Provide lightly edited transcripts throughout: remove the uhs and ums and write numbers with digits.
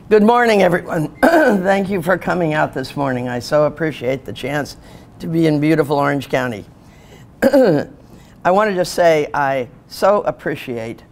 Good morning, everyone. Thank you for coming out this morning. I so appreciate the chance to be in beautiful Orange County. I want to just say I so appreciate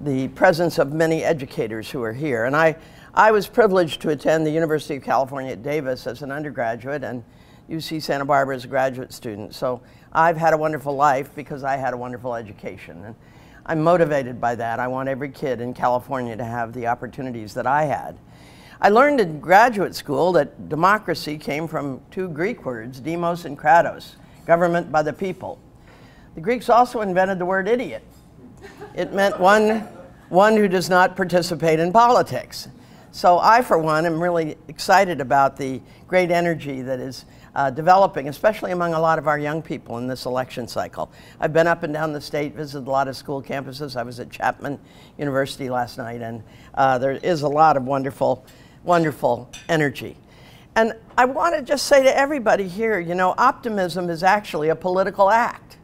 the presence of many educators who are here. And I was privileged to attend the University of California at Davis as an undergraduate and UC Santa Barbara as a graduate student. So I've had a wonderful life because I had a wonderful education. And I'm motivated by that. I want every kid in California to have the opportunities that I had. I learned in graduate school that democracy came from two Greek words, demos and kratos, government by the people. The Greeks also invented the word idiot. It meant one who does not participate in politics. So I, for one, am really excited about the great energy that is developing, especially among a lot of our young people in this election cycle. I've been up and down the state, visited a lot of school campuses. I was at Chapman University last night, and there is a lot of wonderful energy. And I want to just say to everybody here, you know, optimism is actually a political act.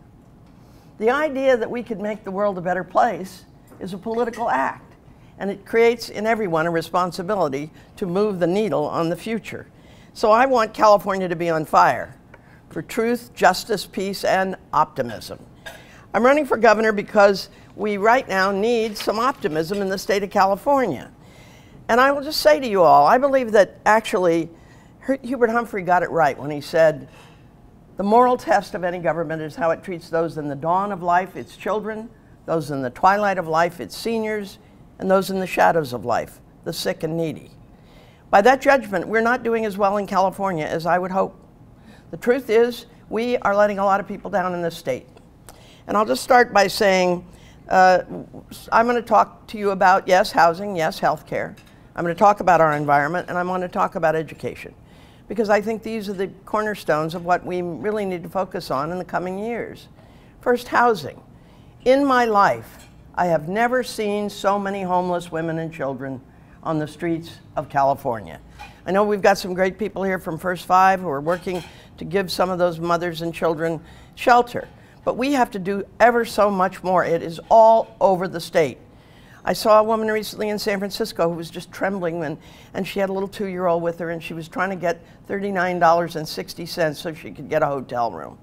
The idea that we could make the world a better place is a political act. And it creates in everyone a responsibility to move the needle on the future. So I want California to be on fire for truth, justice, peace, and optimism. I'm running for governor because we right now need some optimism in the state of California. And I will just say to you all, I believe that actually Hubert Humphrey got it right when he said, the moral test of any government is how it treats those in the dawn of life, its children, those in the twilight of life, its seniors, and those in the shadows of life, the sick and needy. By that judgment, we're not doing as well in California as I would hope. The truth is, we are letting a lot of people down in this state. And I'll just start by saying, I'm going to talk to you about, yes, housing, yes, health care. I'm going to talk about our environment, and I'm going to talk about education. Because I think these are the cornerstones of what we really need to focus on in the coming years. First, housing. In my life, I have never seen so many homeless women and children on the streets of California. I know we've got some great people here from First Five who are working to give some of those mothers and children shelter. But we have to do ever so much more. It is all over the state. I saw a woman recently in San Francisco who was just trembling, and she had a little 2-year-old with her, and she was trying to get $39.60 so she could get a hotel room.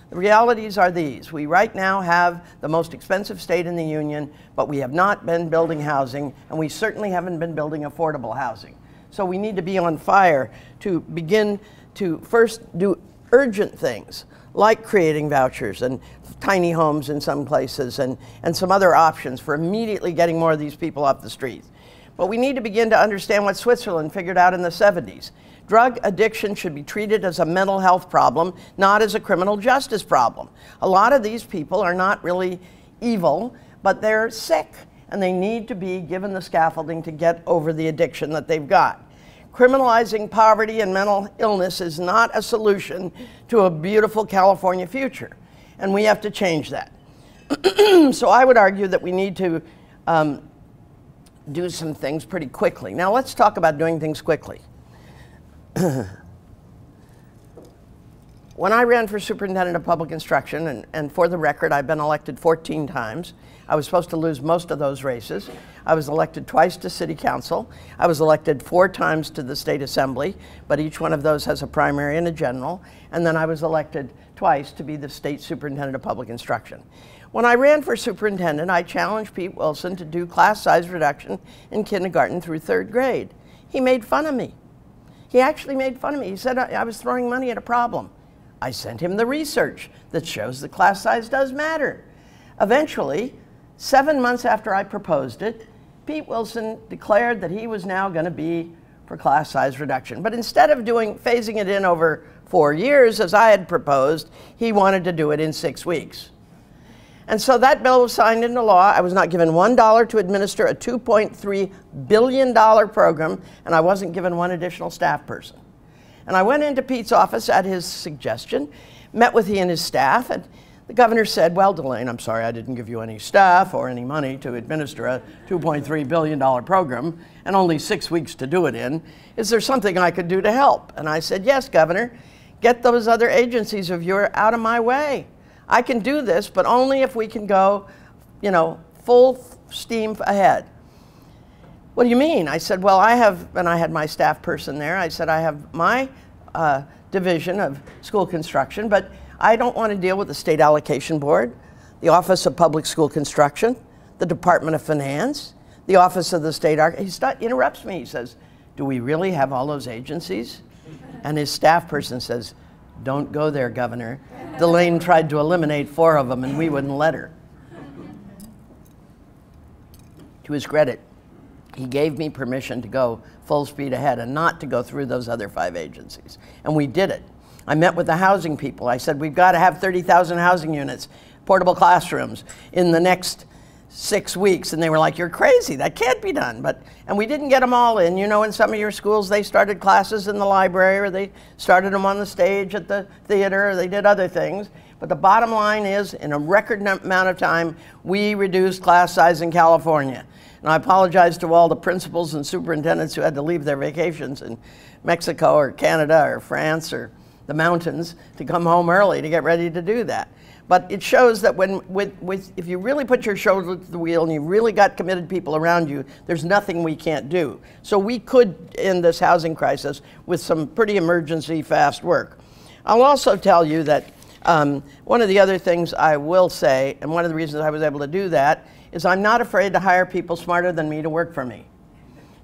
The realities are these. We right now have the most expensive state in the union, but we have not been building housing, and we certainly haven't been building affordable housing. So we need to be on fire to begin to first do urgent things, like creating vouchers and tiny homes in some places and some other options for immediately getting more of these people off the streets. But we need to begin to understand what Switzerland figured out in the 70s. Drug addiction should be treated as a mental health problem, not as a criminal justice problem. A lot of these people are not really evil, but they're sick, and they need to be given the scaffolding to get over the addiction that they've got. Criminalizing poverty and mental illness is not a solution to a beautiful California future, and we have to change that. So I would argue that we need to do some things pretty quickly. Now let's talk about doing things quickly. When I ran for superintendent of public instruction, and for the record, I've been elected 14 times. I was supposed to lose most of those races. I was elected twice to city council. I was elected 4 times to the state assembly, but each one of those has a primary and a general. And then I was elected twice to be the state superintendent of public instruction. When I ran for superintendent, I challenged Pete Wilson to do class size reduction in kindergarten through 3rd grade. He made fun of me. He actually made fun of me. He said I was throwing money at a problem. I sent him the research that shows the class size does matter. Eventually, 7 months after I proposed it, Pete Wilson declared that he was now going to be for class size reduction. But instead of phasing it in over 4 years, as I had proposed, he wanted to do it in 6 weeks. And so that bill was signed into law. I was not given $1 to administer a $2.3 billion program, and I wasn't given 1 additional staff person. And I went into Pete's office at his suggestion, met with he and his staff, and the governor said, well, Delaine, I'm sorry I didn't give you any staff or any money to administer a $2.3 billion program and only 6 weeks to do it in. Is there something I could do to help? And I said, yes, Governor, get those other agencies of yours out of my way. I can do this, but only if we can go, you know, full steam ahead. What do you mean? I said, well, I have, and I had my staff person there, I said, I have my division of school construction, but I don't want to deal with the State Allocation Board, the Office of Public School Construction, the Department of Finance, the Office of the State Architect. He interrupts me, he says, do we really have all those agencies? And his staff person says, don't go there, Governor. Delaine tried to eliminate 4 of them and we wouldn't let her. To his credit, he gave me permission to go full speed ahead and not to go through those other 5 agencies. And we did it. I met with the housing people. I said, we've got to have 30,000 housing units, portable classrooms in the next 6 weeks. And they were like, you're crazy, that can't be done. And we didn't get them all in. You know, in some of your schools, they started classes in the library, or they started them on the stage at the theater, or they did other things. But the bottom line is, in a record amount of time, we reduced class size in California. And I apologize to all the principals and superintendents who had to leave their vacations in Mexico or Canada or France or the mountains to come home early to get ready to do that. But it shows that if you really put your shoulder to the wheel and you really got committed people around you, there's nothing we can't do. So we could end this housing crisis with some pretty emergency fast work. I'll also tell you that one of the other things I will say, and one of the reasons I was able to do that, is I'm not afraid to hire people smarter than me to work for me.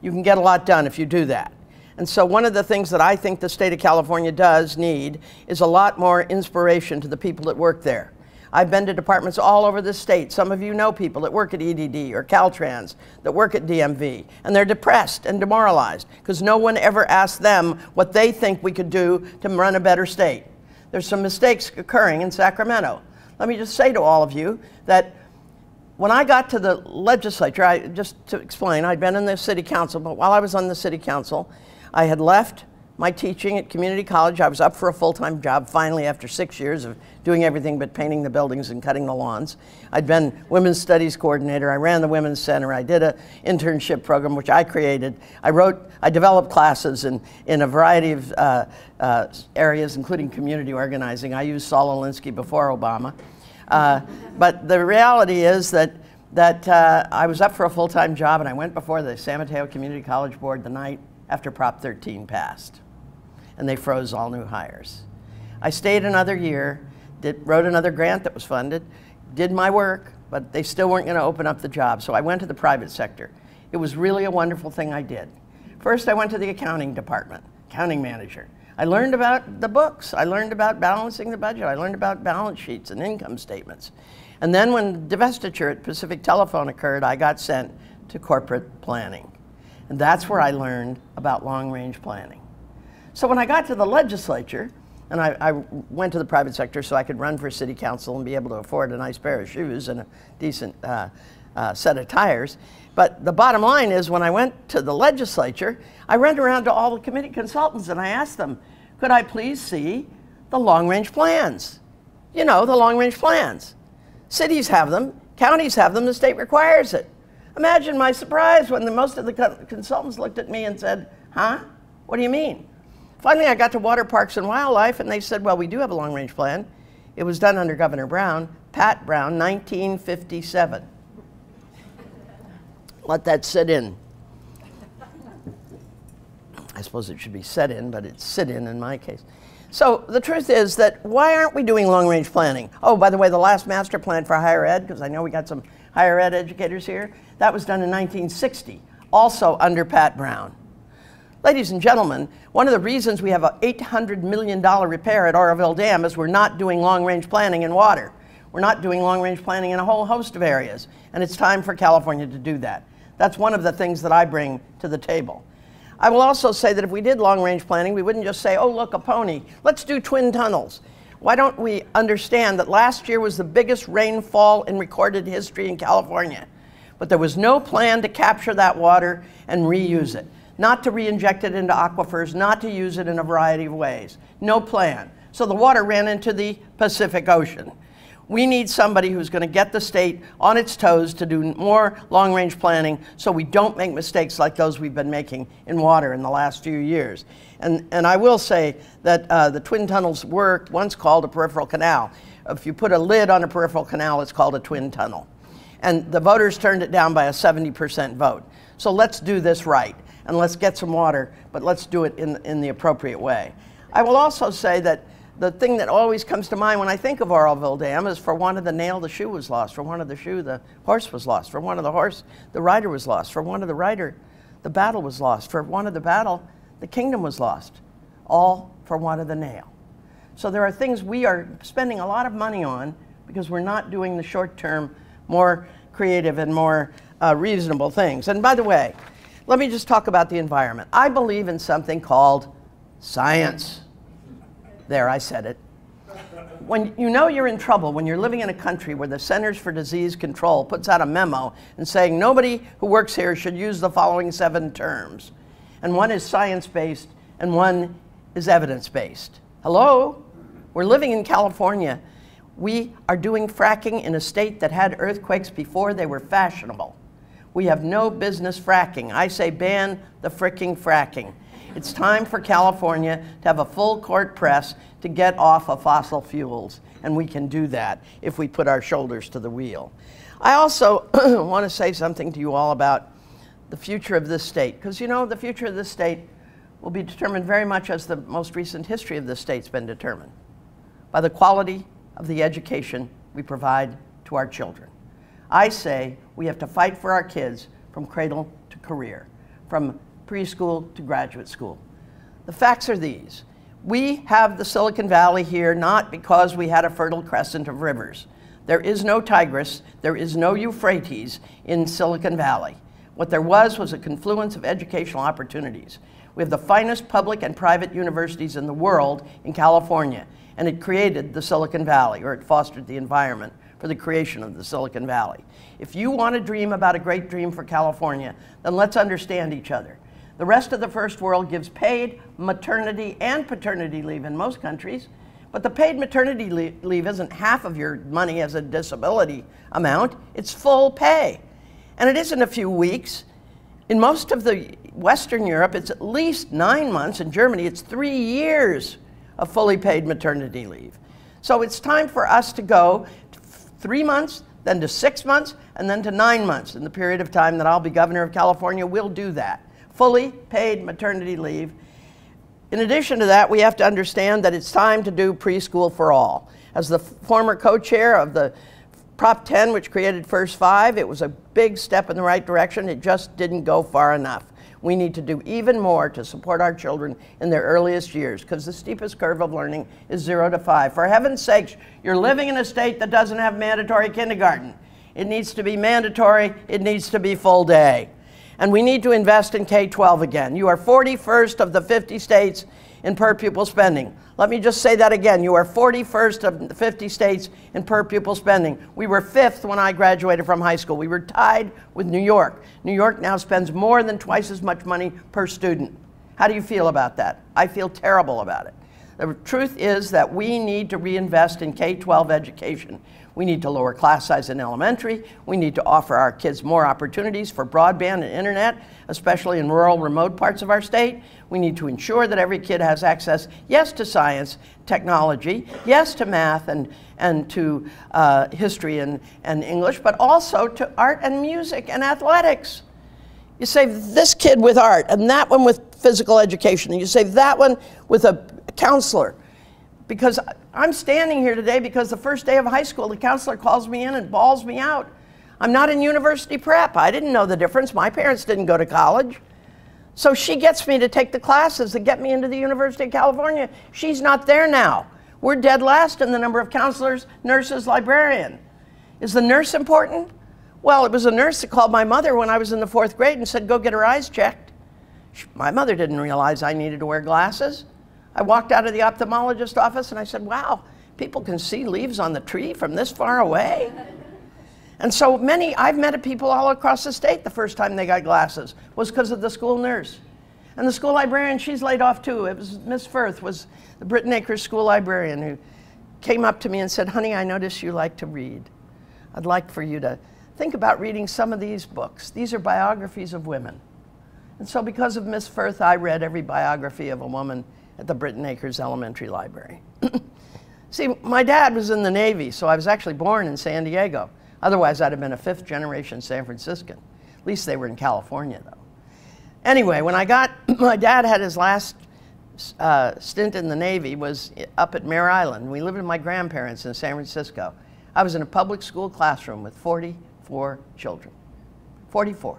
You can get a lot done if you do that. And so one of the things that I think the state of California does need is a lot more inspiration to the people that work there. I've been to departments all over the state. Some of you know people that work at EDD or Caltrans, that work at DMV, and they're depressed and demoralized because no one ever asked them what they think we could do to run a better state. There's some mistakes occurring in Sacramento. Let me just say to all of you that when I got to the legislature, just to explain, I'd been in the city council, but while I was on the city council, I had left my teaching at community college. I was up for a full-time job finally after 6 years of doing everything but painting the buildings and cutting the lawns. I'd been women's studies coordinator. I ran the women's center. I did an internship program, which I created. I developed classes in a variety of areas, including community organizing. I used Saul Alinsky before Obama. But the reality is that I was up for a full-time job, and I went before the San Mateo Community College Board the night after Prop 13 passed, and they froze all new hires. I stayed another year, wrote another grant that was funded, did my work, but they still weren't going to open up the job, so I went to the private sector. It was really a wonderful thing I did. First, I went to the accounting department, accounting manager. I learned about the books. I learned about balancing the budget. I learned about balance sheets and income statements. And then when divestiture at Pacific Telephone occurred, I got sent to corporate planning. And that's where I learned about long-range planning. So when I got to the legislature, and I went to the private sector so I could run for city council and be able to afford a nice pair of shoes and a decent set of tires. But the bottom line is, when I went to the legislature, I went around to all the committee consultants and I asked them, could I please see the long-range plans? You know, the long-range plans. Cities have them, counties have them, the state requires it. Imagine my surprise when most of the consultants looked at me and said, huh? What do you mean? Finally, I got to Water Parks and Wildlife, and they said, well, we do have a long-range plan. It was done under Governor Brown, Pat Brown, 1957. Let that sit in. I suppose it should be set in, but it's sit in my case. So the truth is that why aren't we doing long-range planning? Oh, by the way, the last master plan for higher ed, because I know we got some higher ed educators here, that was done in 1960, also under Pat Brown. Ladies and gentlemen, one of the reasons we have an $800 million repair at Oroville Dam is we're not doing long-range planning in water. We're not doing long-range planning in a whole host of areas, and it's time for California to do that. That's one of the things that I bring to the table. I will also say that if we did long-range planning, we wouldn't just say, oh, look, a pony. Let's do twin tunnels. Why don't we understand that last year was the biggest rainfall in recorded history in California, but there was no plan to capture that water and reuse it, not to re-inject it into aquifers, not to use it in a variety of ways. No plan. So the water ran into the Pacific Ocean. We need somebody who's going to get the state on its toes to do more long-range planning so we don't make mistakes like those we've been making in water in the last few years. And I will say that the twin tunnels were once called a peripheral canal. If you put a lid on a peripheral canal, it's called a twin tunnel. And the voters turned it down by a 70% vote. So let's do this right, and let's get some water, but let's do it in the appropriate way. I will also say that the thing that always comes to mind when I think of Oroville Dam is for one of the nail, the shoe was lost. For one of the shoe, the horse was lost. For one of the horse, the rider was lost. For one of the rider, the battle was lost. For one of the battle, the kingdom was lost. All for one of the nail. So there are things we are spending a lot of money on because we're not doing the short-term, more creative and more reasonable things. And by the way, let me just talk about the environment. I believe in something called science. There, I said it. When you know you're in trouble, when you're living in a country where the Centers for Disease Control puts out a memo and saying nobody who works here should use the following 7 terms. And one is science-based and one is evidence-based. Hello? We're living in California. We are doing fracking in a state that had earthquakes before they were fashionable. We have no business fracking. I say ban the fricking fracking. It's time for California to have a full court press to get off of fossil fuels, and we can do that if we put our shoulders to the wheel. I also want to say something to you all about the future of this state, because you know the future of this state will be determined very much as the most recent history of this state's been determined, by the quality of the education we provide to our children. I say we have to fight for our kids from cradle to career, from preschool to graduate school. The facts are these. We have the Silicon Valley here not because we had a fertile crescent of rivers. There is no Tigris, there is no Euphrates in Silicon Valley. What there was a confluence of educational opportunities. We have the finest public and private universities in the world in California, and it created the Silicon Valley, or it fostered the environment for the creation of the Silicon Valley. If you want to dream about a great dream for California, then let's understand each other. The rest of the first world gives paid maternity and paternity leave in most countries, but the paid maternity leave isn't half of your money as a disability amount, it's full pay. And it isn't a few weeks. In most of the Western Europe, it's at least 9 months. In Germany, it's 3 years of fully paid maternity leave. So it's time for us to go to 3 months, then to 6 months, and then to 9 months. In the period of time that I'll be governor of California, we'll do that. Fully paid maternity leave. In addition to that, we have to understand that it's time to do preschool for all. As the former co-chair of the Prop 10, which created First 5, it was a big step in the right direction. It just didn't go far enough. We need to do even more to support our children in their earliest years, because the steepest curve of learning is 0 to 5. For heaven's sakes, you're living in a state that doesn't have mandatory kindergarten. It needs to be mandatory. It needs to be full day. And we need to invest in K-12 again. You are 41st of the 50 states in per pupil spending. Let me just say that again. You are 41st of the 50 states in per pupil spending. We were 5th when I graduated from high school. We were tied with New York. New York now spends more than twice as much money per student. How do you feel about that? I feel terrible about it. The truth is that we need to reinvest in K-12 education. We need to lower class size in elementary. We need to offer our kids more opportunities for broadband and internet, especially in rural, remote parts of our state. We need to ensure that every kid has access, yes, to science, technology, yes, to math and to history and English, but also to art and music and athletics. You save this kid with art and that one with physical education, and you save that one with a counselor. Because I'm standing here today because the first day of high school, the counselor calls me in and bawls me out. I'm not in university prep. I didn't know the difference. My parents didn't go to college. So she gets me to take the classes that get me into the University of California. She's not there now. We're dead last in the number of counselors, nurses, librarian. Is the nurse important? Well, it was a nurse that called my mother when I was in the 4th grade and said, go get her eyes checked. My mother didn't realize I needed to wear glasses. I walked out of the ophthalmologist's office and I said, wow, people can see leaves on the tree from this far away. And so I've met people all across the state the first time they got glasses was because of the school nurse. And the school librarian, she's laid off too. It was Miss Firth, was the Britton Acres school librarian, who came up to me and said, honey, I notice you like to read. I'd like for you to think about reading some of these books. These are biographies of women. And so because of Miss Firth, I read every biography of a woman at the Britton Acres Elementary Library. See, my dad was in the Navy, so I was actually born in San Diego. Otherwise, I'd have been a 5th-generation San Franciscan. At least they were in California, though. Anyway, when my dad had his last stint in the Navy was up at Mare Island. We lived with my grandparents in San Francisco. I was in a public school classroom with 44 children. 44.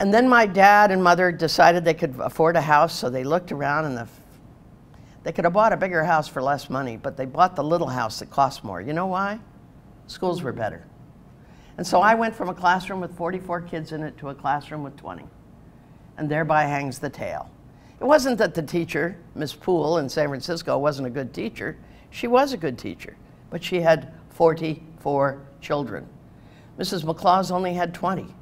And then my dad and mother decided they could afford a house, so they looked around and they could have bought a bigger house for less money, but they bought the little house that cost more. You know why? Schools were better. And so I went from a classroom with 44 kids in it to a classroom with 20. And thereby hangs the tale. It wasn't that the teacher, Miss Poole in San Francisco, wasn't a good teacher. She was a good teacher, but she had 44 children. Mrs. McClaws only had 20.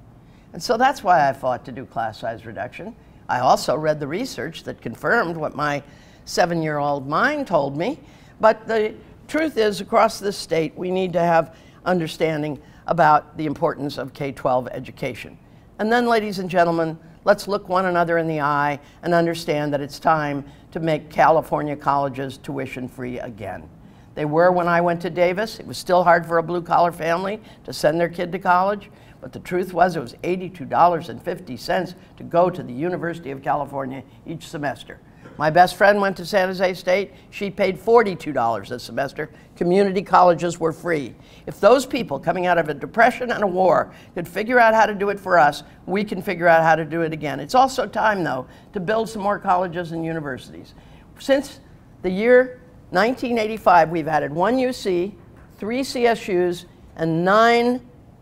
And so that's why I fought to do class size reduction. I also read the research that confirmed what my 7-year-old mind told me. But the truth is, across this state, we need to have understanding about the importance of K-12 education. And then, ladies and gentlemen, let's look one another in the eye and understand that it's time to make California colleges tuition-free again. They were when I went to Davis. It was still hard for a blue-collar family to send their kid to college, but the truth was it was $82.50 to go to the University of California each semester. My best friend went to San Jose State. She paid $42 a semester. Community colleges were free. If those people coming out of a depression and a war could figure out how to do it for us, we can figure out how to do it again. It's also time, though, to build some more colleges and universities. Since the year 1985, we've added 1 UC, 3 CSUs, and 9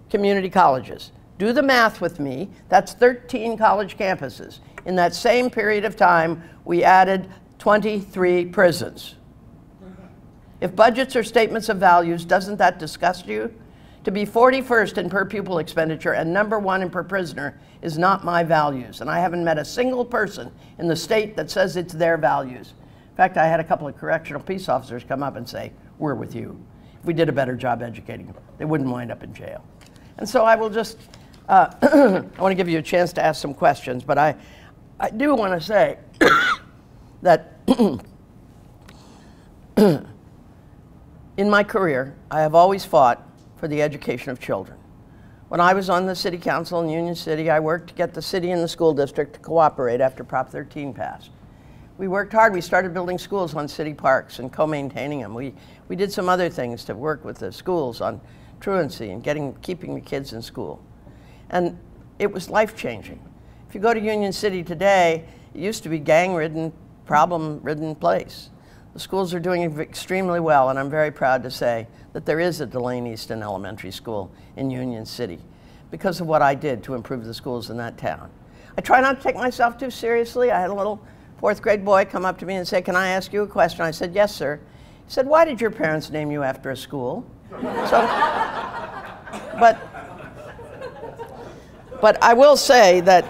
community colleges. Do the math with me. That's 13 college campuses. In that same period of time, we added 23 prisons. If budgets are statements of values, doesn't that disgust you? To be 41st in per pupil expenditure and #1 in per prisoner is not my values. And I haven't met a single person in the state that says it's their values. In fact, I had a couple of correctional peace officers come up and say, we're with you. If we did a better job educating them, they wouldn't wind up in jail. And so I will just, I want to give you a chance to ask some questions, but I do want to say that in my career, I have always fought for the education of children. When I was on the city council in Union City, I worked to get the city and the school district to cooperate after Prop 13 passed. We worked hard. We started building schools on city parks and co-maintaining them. We did some other things to work with the schools on truancy and keeping the kids in school. And it was life-changing. If you go to Union City today, it used to be gang-ridden, problem-ridden place. The schools are doing extremely well, and I'm very proud to say that there is a Delaine Eastin Elementary School in Union City because of what I did to improve the schools in that town. I try not to take myself too seriously. I had a little 4th grade boy come up to me and say, can I ask you a question? I said, yes, sir. He said, why did your parents name you after a school? So, but I will say that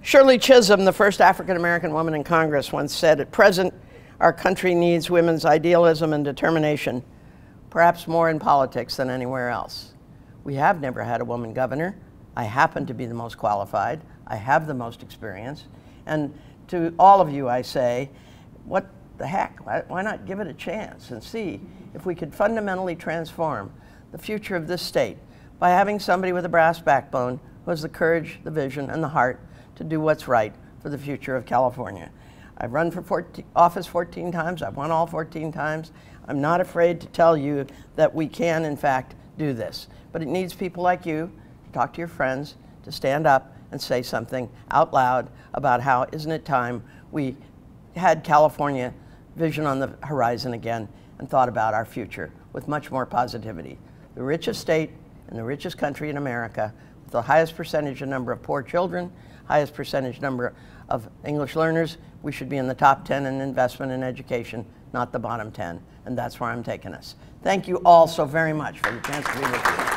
Shirley Chisholm, the first African-American woman in Congress, once said, at present, our country needs women's idealism and determination, perhaps more in politics than anywhere else. We have never had a woman governor. I happen to be the most qualified. I have the most experience. And to all of you, I say, what the heck? Why not give it a chance and see if we could fundamentally transform the future of this state by having somebody with a brass backbone who has the courage, the vision, and the heart to do what's right for the future of California. I've run for office 14 times. I've won all 14 times. I'm not afraid to tell you that we can, in fact, do this. But it needs people like you to talk to your friends, to stand up and say something out loud about how isn't it time we had California vision on the horizon again and thought about our future with much more positivity. The richest state and the richest country in America, with the highest percentage of number of poor children, highest percentage number of English learners, we should be in the top 10 in investment in education, not the bottom 10. And that's where I'm taking us. Thank you all so very much for the chance to be with you.